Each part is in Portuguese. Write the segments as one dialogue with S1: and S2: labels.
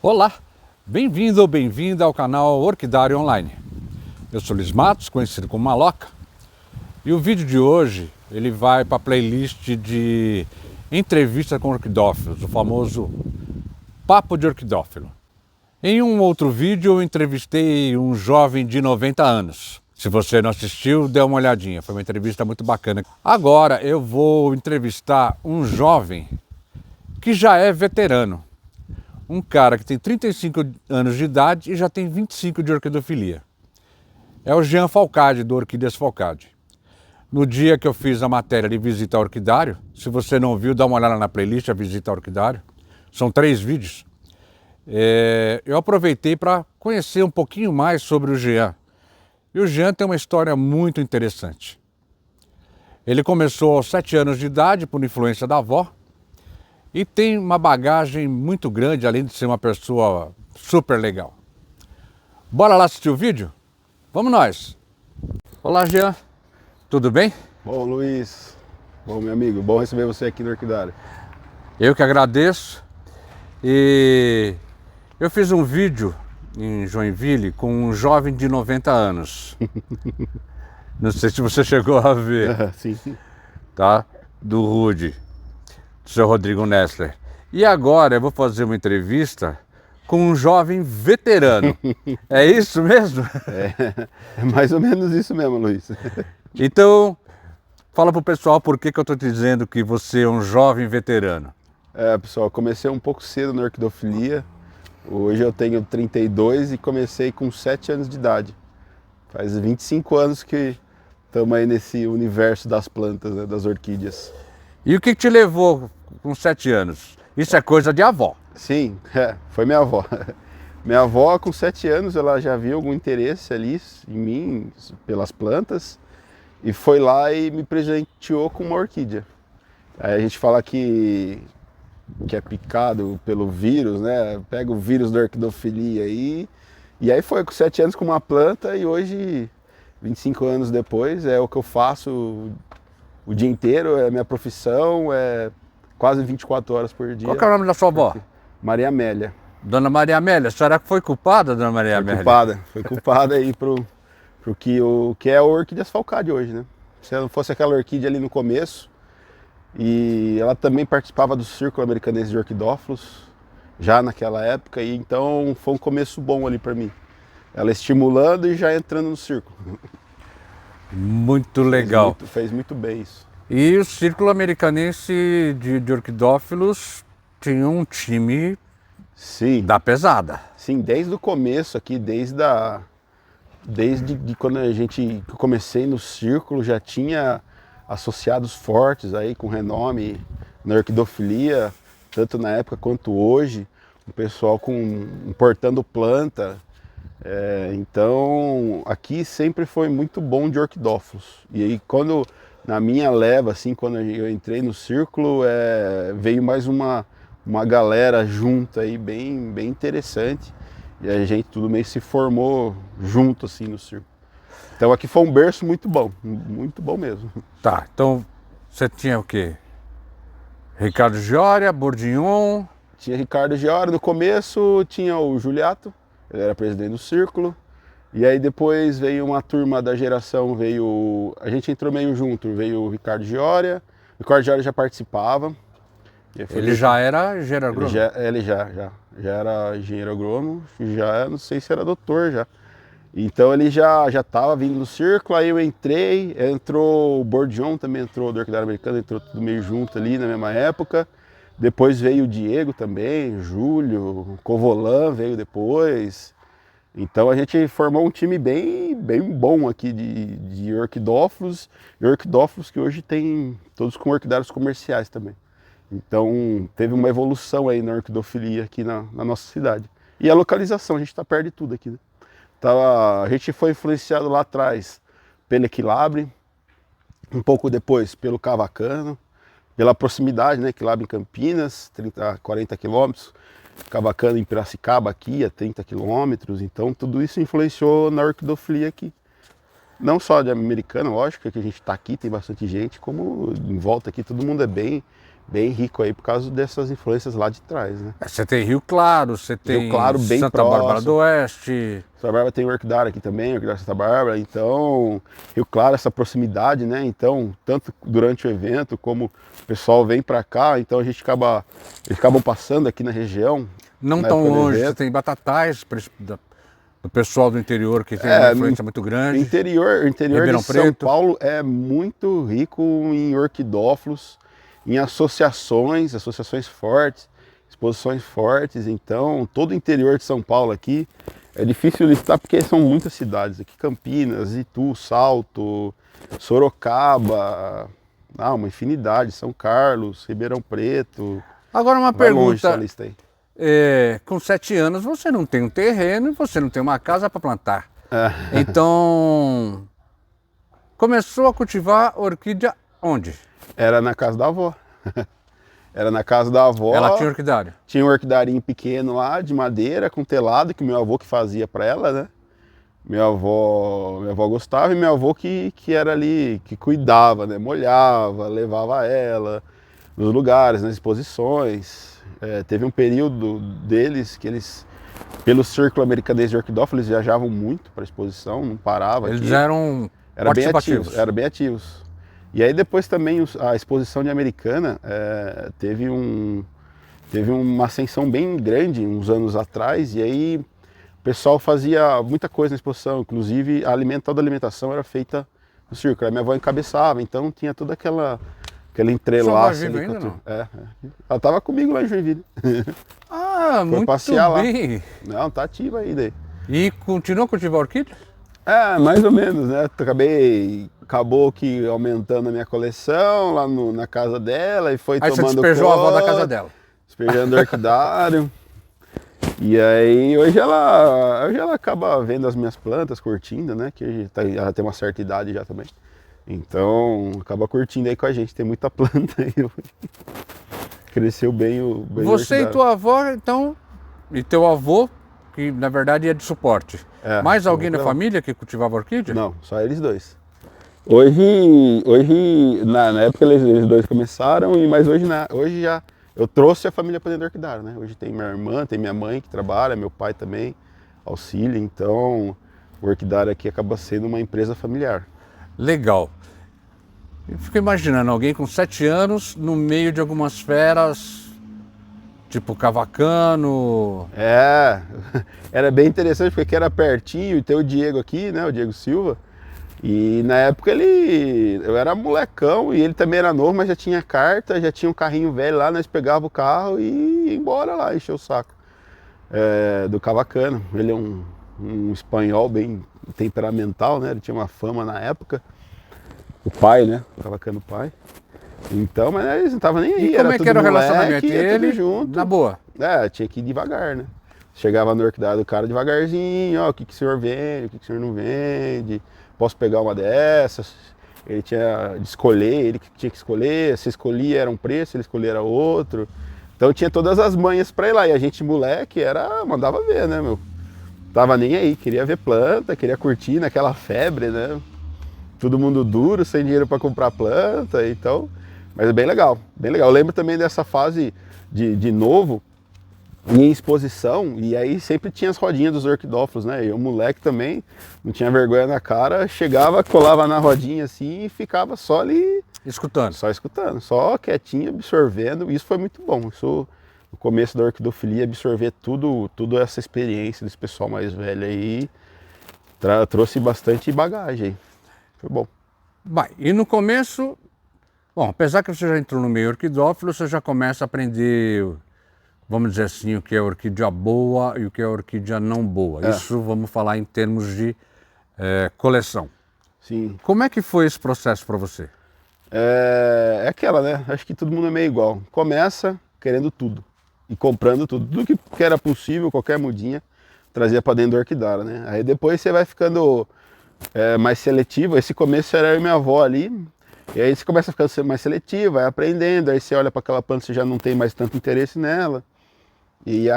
S1: Olá, bem-vindo ou bem-vinda ao canal Orquidário Online. Eu sou Luiz Matos, conhecido como Maloca, e o vídeo de hoje ele vai para a playlist de entrevista com orquidófilos, o famoso Papo de Orquidófilo. Em um outro vídeo eu entrevistei um jovem de 90 anos. Se você não assistiu, dê uma olhadinha, foi uma entrevista muito bacana. Agora eu vou entrevistar um jovem que já é veterano. Um cara que tem 35 anos de idade e já tem 25 de orquidofilia. É o Jean Falcade, do Orquídeas Falcade. No dia que eu fiz a matéria de Visita ao Orquidário, se você não viu, dá uma olhada na playlist, a Visita ao Orquidário. São 3 vídeos. Eu aproveitei para conhecer um pouquinho mais sobre o Jean. E o Jean tem uma história muito interessante. Ele começou aos 7 anos de idade, por influência da avó, e tem uma bagagem muito grande, além de ser uma pessoa super legal. Bora lá assistir o vídeo? Vamos nós! Olá, Jean. Tudo bem?
S2: Bom, Luiz. Bom, meu amigo. Bom receber você aqui no Orquidário.
S1: Eu que agradeço. E eu fiz um vídeo em Joinville com um jovem de 90 anos. Não sei se você chegou a ver.
S2: Sim.
S1: Tá? Do Rude. Do seu Rodrigo Nessler. E agora eu vou fazer uma entrevista com um jovem veterano. É isso mesmo?
S2: É mais ou menos isso mesmo, Luiz.
S1: Então, fala pro pessoal por que eu tô te dizendo que você é um jovem veterano.
S2: Pessoal, comecei um pouco cedo na orquidofilia. Hoje eu tenho 32 e comecei com 7 anos de idade. Faz 25 anos que estamos aí nesse universo das plantas, né, das orquídeas.
S1: E o que te levou com 7 anos? Isso é coisa de avó.
S2: Sim, foi minha avó. Minha avó, com 7 anos, ela já viu algum interesse ali em mim, pelas plantas, e foi lá e me presenteou com uma orquídea. Aí a gente fala que é picado pelo vírus, né? Pega o vírus da orquidofilia aí, e aí foi com 7 anos com uma planta, e hoje, 25 anos depois, é o que eu faço o dia inteiro, é a minha profissão, é quase 24 horas por dia.
S1: Qual que é o nome da sua avó?
S2: Maria Amélia.
S1: Dona Maria Amélia. A senhora foi culpada, Dona Maria Amélia?
S2: Foi culpada aí pro que é a Orquídeas Falcade hoje, né? Se não fosse aquela orquídea ali no começo, e ela também participava do Círculo Americanense de Orquidófilos, já naquela época, e então foi um começo bom ali para mim. Ela estimulando e já entrando no círculo.
S1: Muito legal.
S2: Fez muito bem isso.
S1: E o Círculo Americanense de Orquidófilos tinha um time da pesada.
S2: Sim, desde o começo aqui, desde quando que eu comecei no círculo, já tinha associados fortes aí com renome na orquidofilia, tanto na época quanto hoje, o pessoal importando planta. Então aqui sempre foi muito bom de orquidófilos. E aí na minha leva, assim, quando eu entrei no círculo, veio mais uma galera junto aí, bem interessante. E a gente tudo meio se formou junto, assim, no círculo. Então aqui foi um berço muito bom mesmo.
S1: Tá, então você tinha o quê? Ricardo Gioria, Bourdignon...
S2: Tinha Ricardo Gioria, no começo tinha o Juliato, ele era presidente do círculo. E aí depois veio uma turma da geração, a gente entrou meio junto, veio o Ricardo Gioria. O Ricardo Gioria já participava.
S1: Ele já era engenheiro agrônomo?
S2: Ele já era engenheiro agrônomo, já não sei se era doutor já. Então ele já estava vindo no círculo, aí eu entrei, entrou o Bourdignon, também entrou do Orquidário Americano, entrou tudo meio junto ali na mesma época. Depois veio o Diego também, Júlio, o Covolan veio depois. Então a gente formou um time bem bom aqui de orquidófilos, e orquidófilos que hoje tem todos com orquidários comerciais também. Então teve uma evolução aí na orquidofilia aqui na nossa cidade. E a localização, a gente está perto de tudo aqui, né? A gente foi influenciado lá atrás pelo Equilabre, um pouco depois pelo Cavacano, pela proximidade, né? Equilabre em Campinas, 40 quilômetros. Cavacano em Piracicaba aqui a 30 quilômetros, então tudo isso influenciou na orquidofilia aqui. Não só de Americana, lógico, que a gente está aqui, tem bastante gente, como em volta aqui todo mundo é bem bem rico aí por causa dessas influências lá de trás, né?
S1: Você tem Rio Claro, você tem
S2: Claro, bem
S1: Santa Bárbara
S2: próximo.
S1: do Oeste.
S2: Santa Bárbara tem o Orquidário aqui também, o Orquidário Santa Bárbara, então Rio Claro, essa proximidade, né? Então, tanto durante o evento como o pessoal vem para cá, então eles acabam passando aqui na região.
S1: Não
S2: na
S1: tão
S2: época do
S1: longe,
S2: evento.
S1: você tem Batatais, do pessoal do interior que tem uma influência muito
S2: O
S1: grande.
S2: interior
S1: Ribeirão
S2: de São
S1: Preto.
S2: Paulo é muito rico em orquidófilos, em associações fortes, exposições fortes. Então, todo o interior de São Paulo aqui é difícil listar porque são muitas cidades aqui: Campinas, Itu, Salto, Sorocaba, uma infinidade, São Carlos, Ribeirão Preto.
S1: Agora uma
S2: Vai longe essa
S1: pergunta.
S2: lista aí.
S1: Com 7 anos você não tem um terreno e você não tem uma casa para plantar.
S2: É.
S1: Então, começou a cultivar orquídea onde?
S2: Era na casa da avó. Era na casa da avó.
S1: Ela tinha orquidário?
S2: Tinha um orquidarinho pequeno lá, de madeira, com telado, que meu avô que fazia para ela, né? Minha avó gostava, e meu avô que era ali, que cuidava, né? Molhava, levava ela nos lugares, nas exposições. Teve um período deles que eles, pelo Círculo Americanês de Orquidófilos, eles viajavam muito para exposição, não parava
S1: Eles
S2: aqui.
S1: eram
S2: Bem
S1: participativos.
S2: ativos, eram bem ativos. E aí depois também a exposição de Americana teve uma ascensão bem grande uns anos atrás, e aí o pessoal fazia muita coisa na exposição, inclusive toda a alimentação era feita no Círculo. A minha avó encabeçava, então tinha toda aquele entrelaço.
S1: Sua avó é
S2: ali.
S1: viva ainda, não?
S2: Ela estava comigo lá em Joinville.
S1: Ah, muito
S2: passear lá.
S1: bem.
S2: Não, tá ativa ainda aí.
S1: E continua a cultivar orquídea?
S2: Mais ou menos, né? Acabou que aumentando a minha coleção lá na casa dela e foi
S1: Aí
S2: tomando
S1: você despejou a avó da
S2: conta,
S1: casa dela.
S2: despejando o orquidário. E aí hoje ela acaba vendo as minhas plantas, curtindo, né? Que ela tem uma certa idade já também. Então acaba curtindo aí com a gente, tem muita planta aí. Cresceu bem o
S1: Você e tua avó, então, e teu avô, que na verdade é de suporte. Mais alguém na família que cultivava orquídea?
S2: Não, só eles dois. Hoje na época eles dois começaram, mas hoje já eu trouxe a família para dentro do orquidário, né? Hoje tem minha irmã, tem minha mãe que trabalha, meu pai também auxilia, então o orquidário aqui acaba sendo uma empresa familiar.
S1: Legal. Eu fico imaginando alguém com 7 anos no meio de algumas feras, tipo cavacano.
S2: Era bem interessante porque aqui era pertinho, e tem o Diego aqui, né? O Diego Silva. E na época eu era molecão e ele também era novo, mas já tinha carta, já tinha um carrinho velho lá, nós pegava o carro e ia embora lá, encher o saco do cavacano. Ele é um espanhol bem temperamental, né? Ele tinha uma fama na época. O pai, né? O cavacano pai. Então, mas eles não estavam nem aí.
S1: E como é que era o relacionamento?
S2: Ele
S1: junto? Na boa.
S2: Tinha que ir devagar, né? Chegava no orquidário do cara devagarzinho, o que o senhor vende, o que o senhor não vende, posso pegar uma dessas. Ele tinha de escolher, ele que tinha que escolher, se escolhia era um preço, ele escolhia era outro. Então tinha todas as manhas pra ir lá, e a gente moleque mandava ver, né, meu? Tava nem aí, queria ver planta, queria curtir naquela febre, né? Todo mundo duro, sem dinheiro para comprar planta, então... Mas é bem legal, bem legal. Eu lembro também dessa fase de novo, em exposição, e aí sempre tinha as rodinhas dos orquidófilos, né? Eu, moleque também, não tinha vergonha na cara, chegava, colava na rodinha assim e ficava só ali...
S1: Escutando.
S2: Só escutando, só quietinho, absorvendo. Isso foi muito bom. Isso, no começo da orquidofilia, absorver tudo essa experiência desse pessoal mais velho aí, trouxe bastante bagagem aí. Foi bom.
S1: E no começo, bom, apesar que você já entrou no meio orquidófilo, você já começa a aprender, vamos dizer assim, o que é orquídea boa e o que é orquídea não boa. Isso vamos falar em termos de coleção.
S2: Sim.
S1: Como é que foi esse processo para você?
S2: É aquela, né? Acho que todo mundo é meio igual. Começa querendo tudo e comprando tudo. Tudo que era possível, qualquer mudinha, trazia para dentro do orquidário, né? Aí depois você vai ficando... mais seletivo. Esse começo era eu e minha avó ali, e aí você começa a ficar mais seletivo, vai aprendendo, aí você olha para aquela planta, você já não tem mais tanto interesse nela, e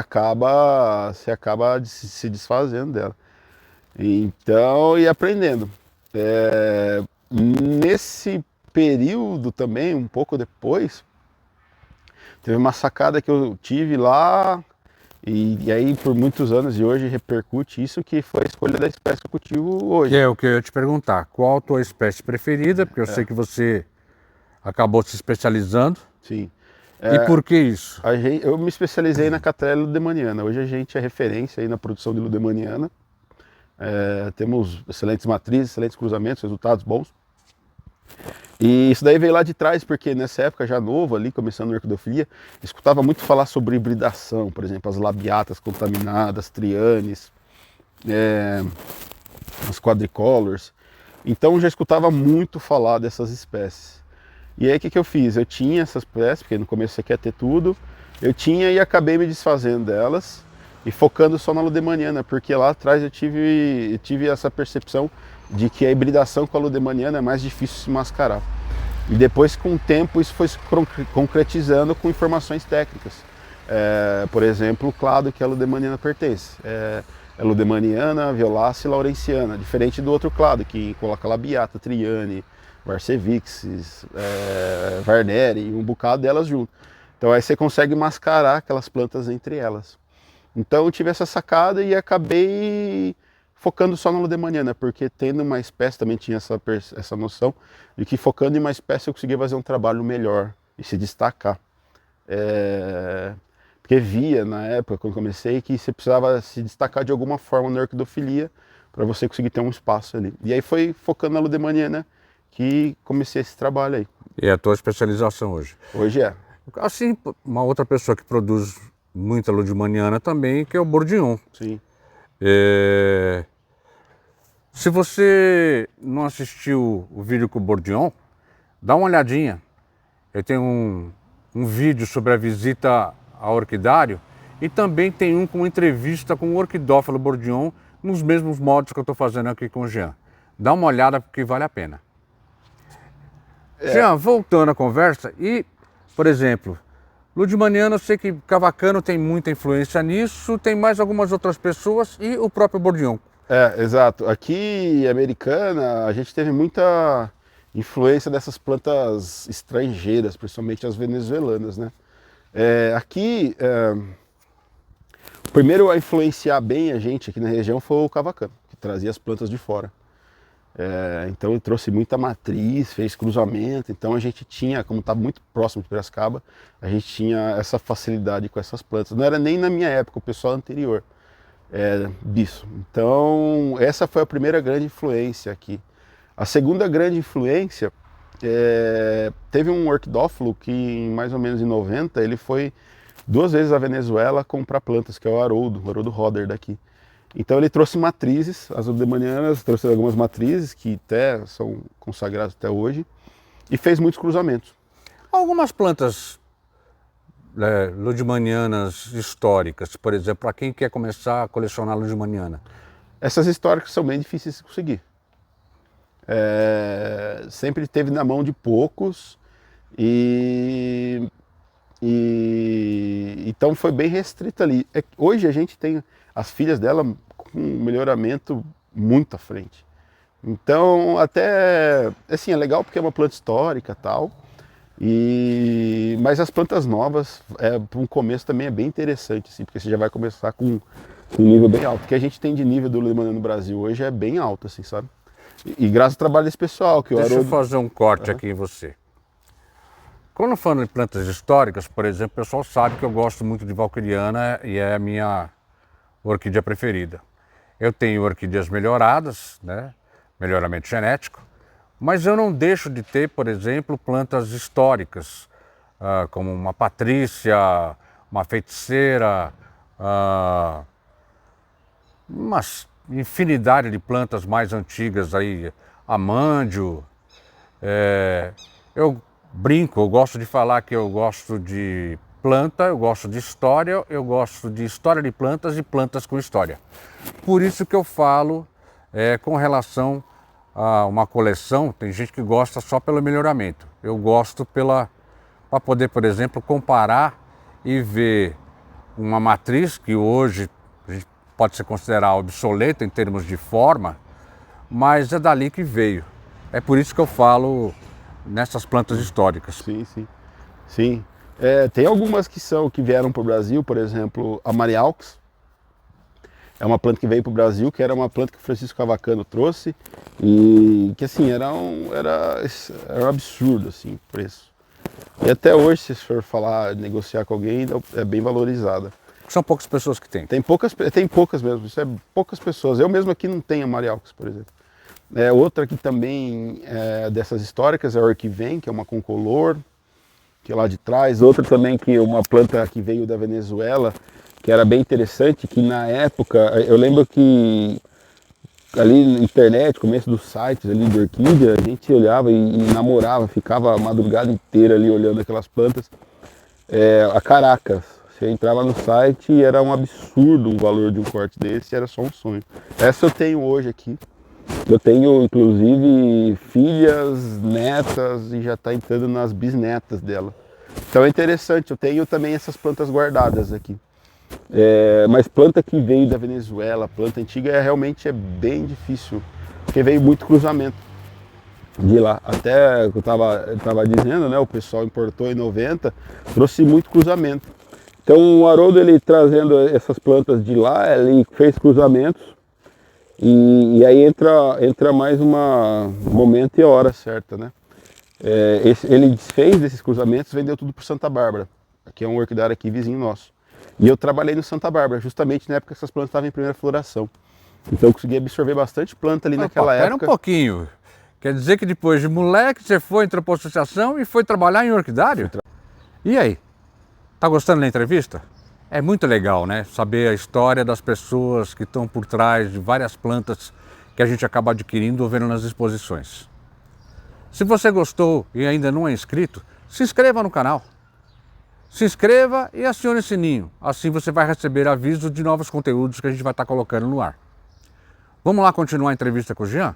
S2: você acaba se desfazendo dela. Então, e aprendendo. Nesse período também, um pouco depois, Teve uma sacada que eu tive lá, e aí por muitos anos e hoje repercute isso, que foi a escolha da espécie que eu cultivo hoje.
S1: Que é o que eu ia te perguntar. Qual a tua espécie preferida? Porque eu sei que você acabou se especializando.
S2: Sim.
S1: E por que isso?
S2: Eu me especializei na Cattleya ludemaniana. Hoje a gente é referência aí na produção de ludemaniana. Temos excelentes matrizes, excelentes cruzamentos, resultados bons. E isso daí veio lá de trás, porque nessa época já novo ali, começando a orquidofilia, escutava muito falar sobre hibridação, por exemplo, as labiatas contaminadas, trianes, as quadricolors. Então já escutava muito falar dessas espécies. E aí o que eu fiz? Eu tinha essas espécies, porque no começo você quer ter tudo, eu tinha e acabei me desfazendo delas e focando só na ludemaniana, porque lá atrás eu tive essa percepção de que a hibridação com a ludemaniana é mais difícil de se mascarar. E depois, com o tempo, isso foi se concretizando com informações técnicas. Por exemplo, o clado que a ludemaniana pertence. É ludemaniana, violácea e laurenciana, diferente do outro clado, que coloca labiata, triane, varcevixis, varneri e um bocado delas junto. Então aí você consegue mascarar aquelas plantas entre elas. Então eu tive essa sacada e acabei focando só na ludemaniana, porque tendo uma espécie, também tinha essa noção de que focando em uma espécie eu conseguia fazer um trabalho melhor e se destacar. Porque via na época, quando comecei, que você precisava se destacar de alguma forma na orquidofilia para você conseguir ter um espaço ali. E aí foi focando na ludemaniana que comecei esse trabalho aí.
S1: E é a tua especialização hoje?
S2: Hoje é.
S1: Assim, uma outra pessoa que produz muita ludemaniana também, que é o Bourdignon.
S2: Sim.
S1: Se você não assistiu o vídeo com o Bourdignon, dá uma olhadinha. Eu tenho um vídeo sobre a visita ao orquidário e também tem um com entrevista com o orquidófilo Bourdignon nos mesmos modos que eu estou fazendo aqui com o Jean. Dá uma olhada porque vale a pena. Jean, voltando à conversa, e, por exemplo, ludemaniana, eu sei que Cavacano tem muita influência nisso, tem mais algumas outras pessoas e o próprio Bourdignon.
S2: Exato. Aqui em Americana, a gente teve muita influência dessas plantas estrangeiras, principalmente as venezuelanas, né? O primeiro a influenciar bem a gente aqui na região foi o Cavacano, que trazia as plantas de fora. Então ele trouxe muita matriz, fez cruzamento, então a gente tinha, como estava muito próximo de Piracicaba, a gente tinha essa facilidade com essas plantas. Não era nem na minha época, o pessoal anterior disso. Então essa foi a primeira grande influência aqui. A segunda grande influência, teve um orquidófilo que em mais ou menos em 90, ele foi 2 vezes à Venezuela comprar plantas, que é o Haroldo Roder daqui. Então ele trouxe matrizes, as ludemanianas, trouxe algumas matrizes que até são consagradas até hoje, e fez muitos cruzamentos.
S1: Algumas plantas ludemanianas históricas, por exemplo, para quem quer começar a colecionar ludemaniana.
S2: Essas históricas são bem difíceis de conseguir. Sempre teve na mão de poucos então foi bem restrito ali. Hoje a gente tem as filhas dela com um melhoramento muito à frente. Então até assim é legal porque é uma planta histórica e tal. Mas as plantas novas para um começo também é bem interessante, assim, porque você já vai começar com um nível bem alto. O que a gente tem de nível do ludemaniana no Brasil hoje é bem alto, assim, sabe? E graças ao trabalho desse pessoal que
S1: Deixa eu fazer um corte aqui em você. Quando eu falo de plantas históricas, por exemplo, o pessoal sabe que eu gosto muito de valquiriana e é a minha orquídea preferida. Eu tenho orquídeas melhoradas, né? Melhoramento genético, mas eu não deixo de ter, por exemplo, plantas históricas, como uma patrícia, uma feiticeira, uma infinidade de plantas mais antigas aí, amândio. Eu brinco, eu gosto de falar que eu gosto de planta, eu gosto de história de plantas e plantas com história. Por isso que eu falo com relação a uma coleção, tem gente que gosta só pelo melhoramento. Eu gosto para poder, por exemplo, comparar e ver uma matriz que hoje a gente pode ser considerada obsoleta em termos de forma, mas é dali que veio. É por isso que eu falo nessas plantas históricas.
S2: Sim. Tem algumas que vieram para o Brasil, por exemplo, a Marialx. É uma planta que veio para o Brasil, que era uma planta que o Francisco Cavacano trouxe e que assim, era um absurdo assim, o preço. E até hoje, se for falar, negociar com alguém, é bem valorizada.
S1: São poucas pessoas que têm.
S2: Tem poucas mesmo, isso é poucas pessoas. Eu mesmo aqui não tenho a Marialx, por exemplo. Outra que também é dessas históricas é a Orquivem, que é uma concolor, que é lá de trás. Outra também que é uma planta que veio da Venezuela, que era bem interessante, que na época, eu lembro que ali na internet, começo dos sites ali de orquídea, a gente olhava e namorava, ficava a madrugada inteira ali olhando aquelas plantas. A Caracas, você entrava no site e era um absurdo o valor de um corte desse, era só um sonho. Essa eu tenho hoje aqui. Eu tenho inclusive filhas, netas e já está entrando nas bisnetas dela. Então é interessante, eu tenho também essas plantas guardadas aqui. Mas planta que veio da Venezuela, planta antiga, realmente é bem difícil, porque veio muito cruzamento de lá. Até que eu estava dizendo, né, o pessoal importou em 90, trouxe muito cruzamento. Então o Haroldo, ele trazendo essas plantas de lá, ele fez cruzamentos e aí entra mais um momento e hora certa, né? Ele desfez desses cruzamentos, vendeu tudo para Santa Bárbara, que é um orquidário aqui vizinho nosso. E eu trabalhei no Santa Bárbara, justamente na época que essas plantas estavam em primeira floração. Então eu consegui absorver bastante planta ali naquela época.
S1: Espera um pouquinho. Quer dizer que depois de moleque você entrou para a associação e foi trabalhar em orquidário? E aí? Tá gostando da entrevista? É muito legal, né? Saber a história das pessoas que estão por trás de várias plantas que a gente acaba adquirindo ou vendo nas exposições. Se você gostou e ainda não é inscrito, se inscreva no canal. Se inscreva e acione o sininho, assim você vai receber aviso de novos conteúdos que a gente vai estar colocando no ar. Vamos lá continuar a entrevista com o Jean?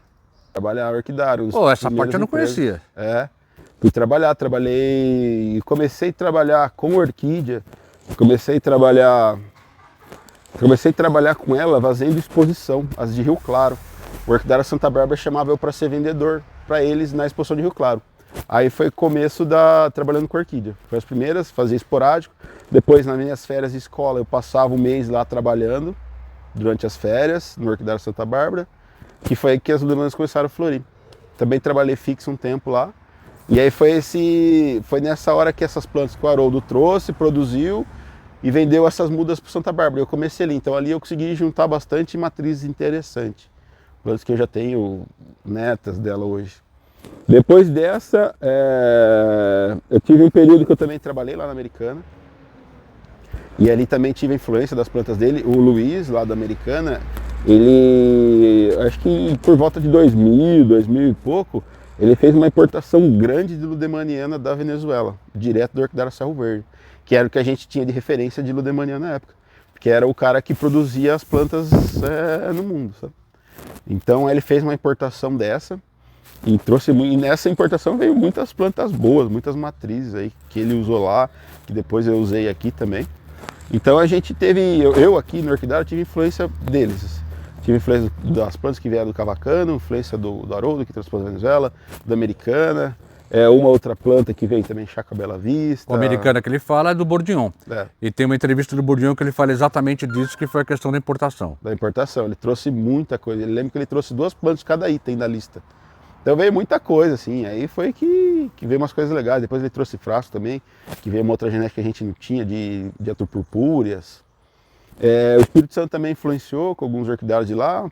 S2: Trabalhar orquidário.
S1: Essa parte eu não conhecia.
S2: Fui trabalhei, comecei a trabalhar com orquídea, comecei a trabalhar com ela fazendo exposição, as de Rio Claro. O Orquidário Santa Bárbara chamava eu para ser vendedor para eles na exposição de Rio Claro. Aí foi o começo trabalhando com orquídea. Foi as primeiras, fazia esporádico. Depois, nas minhas férias de escola, eu passava um mês lá trabalhando, durante as férias, no Orquidário Santa Bárbara, que foi aí que as ludemandas começaram a florir. Também trabalhei fixo um tempo lá. E aí foi nessa hora que essas plantas que o Haroldo trouxe, produziu e vendeu essas mudas para Santa Bárbara. Eu comecei ali, então ali eu consegui juntar bastante matrizes interessantes. Plantas que eu já tenho netas dela hoje. Depois dessa, eu tive um período que eu também trabalhei lá na Americana. E ali também tive a influência das plantas dele. O Luiz, lá da Americana, ele, acho que por volta de 2000 e pouco, ele fez uma importação grande de Ludemaniana da Venezuela, direto do Orquidário Cerro Verde, que era o que a gente tinha de referência de Ludemaniana na época, que era o cara que produzia as plantas no mundo, sabe? Então ele fez uma importação dessa, e nessa importação veio muitas plantas boas, muitas matrizes aí que ele usou lá, que depois eu usei aqui também. Então a gente teve, eu aqui no Orquidário tive influência deles. Tive influência das plantas que vieram do Cavacano, influência do Haroldo, que trouxe para a Venezuela, da Americana, uma outra planta que veio também, Chaca Bela Vista.
S1: O Americana que ele fala é do Bourdignon. E tem uma entrevista do Bourdignon que ele fala exatamente disso, que foi a questão da importação.
S2: Da importação, ele trouxe muita coisa. Ele lembra que ele trouxe 2 plantas de cada item da lista. Então veio muita coisa, assim, aí foi que veio umas coisas legais. Depois ele trouxe frasco também, que veio uma outra genética que a gente não tinha, de aturpurpúreas. O Espírito Santo também influenciou com alguns orquidários de lá,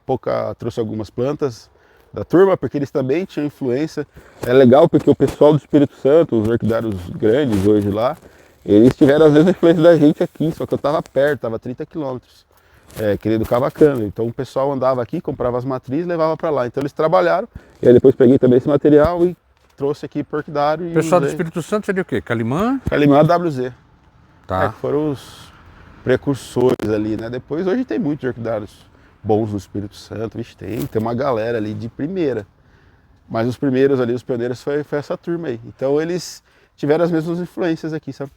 S2: trouxe algumas plantas da turma, porque eles também tinham influência. É legal porque o pessoal do Espírito Santo, os orquidários grandes hoje lá, eles tiveram às vezes a influência da gente aqui, só que eu estava perto, estava a 30 quilômetros. Querido Cavacano. Então o pessoal andava aqui, comprava as matrizes e levava para lá. Então eles trabalharam, e aí depois peguei também esse material e trouxe aqui para o orquidário.
S1: O pessoal do Espírito Santo seria o quê? Calimã?
S2: Calimã WZ.
S1: Tá.
S2: Foram os precursores ali, né? Depois, hoje tem muitos orquidários bons no Espírito Santo, vixe, tem uma galera ali de primeira. Mas os primeiros ali, os pioneiros, foi essa turma aí. Então eles tiveram as mesmas influências aqui, sabe?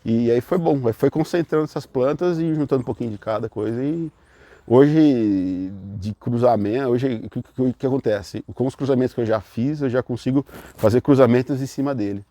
S2: E aí foi bom, foi concentrando essas plantas e juntando um pouquinho de cada coisa. E hoje, de cruzamento, hoje o que acontece? Com os cruzamentos que eu já fiz, eu já consigo fazer cruzamentos em cima dele.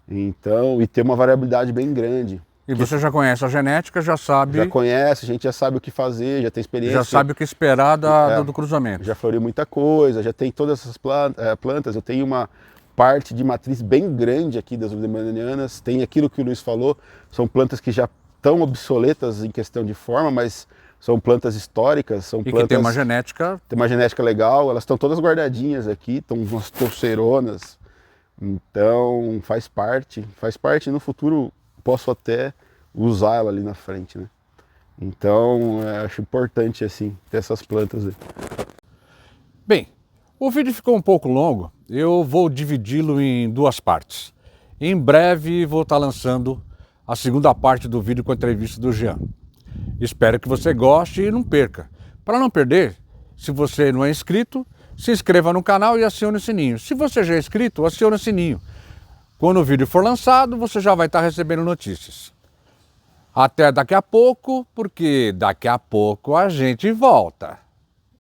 S2: Então, e tem uma variabilidade bem grande.
S1: E você já conhece a genética, já sabe,
S2: Já conhece, a gente já sabe o que fazer, já tem experiência.
S1: já sabe o que esperar do cruzamento.
S2: Já floriu muita coisa, já tem todas essas plantas. Eu tenho uma parte de matriz bem grande aqui das lemanianas. Tem aquilo que o Luiz falou, são plantas que já estão obsoletas em questão de forma, mas são plantas históricas, são plantas
S1: que tem uma genética...
S2: Tem uma genética legal, elas estão todas guardadinhas aqui, estão umas torceronas. Então faz parte no futuro posso até usar ela ali na frente, né? Então acho importante assim ter essas plantas aí.
S1: Bem, o vídeo ficou um pouco longo, eu vou dividi-lo em duas partes. Em breve vou estar lançando a segunda parte do vídeo com a entrevista do Jean. Espero que você goste e não perca. Para não perder, se você não é inscrito, se inscreva no canal e acione o sininho. Se você já é inscrito, acione o sininho. Quando o vídeo for lançado, você já vai estar recebendo notícias. Até daqui a pouco, porque daqui a pouco a gente volta.